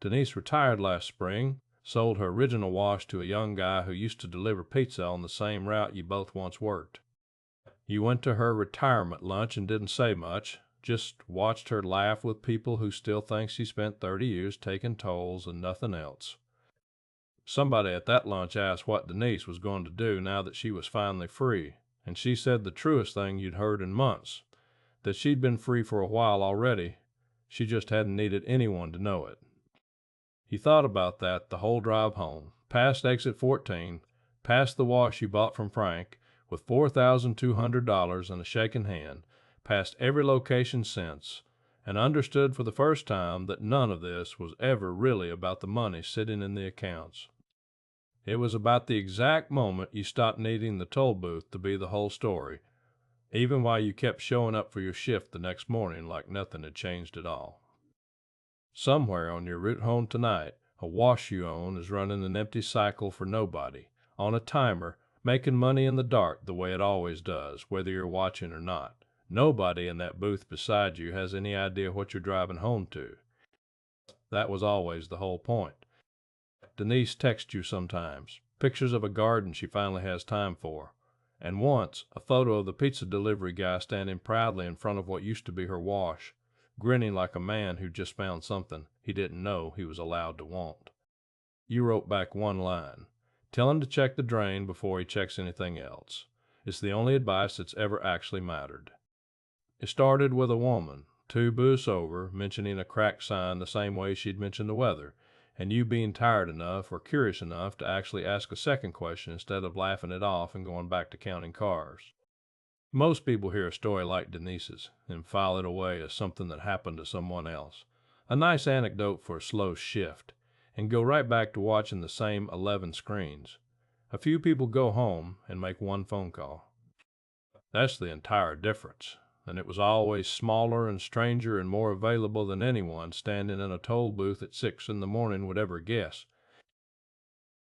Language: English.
Denise retired last spring, sold her original wash to a young guy who used to deliver pizza on the same route you both once worked. You went to her retirement lunch and didn't say much, just watched her laugh with people who still think she spent 30 years taking tolls and nothing else. Somebody at that lunch asked what Denise was going to do now that she was finally free, and she said the truest thing you'd heard in months, that she'd been free for a while already, she just hadn't needed anyone to know it. He thought about that the whole drive home, past exit 14, past the wash you bought from Frank, with $4,200 and a shaking hand, past every location since, and understood for the first time that none of this was ever really about the money sitting in the accounts. It was about the exact moment you stopped needing the toll booth to be the whole story, even while you kept showing up for your shift the next morning like nothing had changed at all. Somewhere on your route home tonight, a wash you own is running an empty cycle for nobody, on a timer, making money in the dark the way it always does, whether you're watching or not. Nobody in that booth beside you has any idea what you're driving home to. That was always the whole point. Denise texts you sometimes, pictures of a garden she finally has time for, and once a photo of the pizza delivery guy standing proudly in front of what used to be her wash, grinning like a man who just found something he didn't know he was allowed to want. You wrote back one line. Tell him to check the drain before he checks anything else. It's the only advice that's ever actually mattered. It started with a woman, 2 booths over, mentioning a crack sign the same way she'd mentioned the weather, and you being tired enough or curious enough to actually ask a second question instead of laughing it off and going back to counting cars. Most people hear a story like Denise's and file it away as something that happened to someone else, a nice anecdote for a slow shift, and go right back to watching the same 11 screens. A few people go home and make one phone call. That's the entire difference, and it was always smaller and stranger and more available than anyone standing in a toll booth at 6 in the morning would ever guess,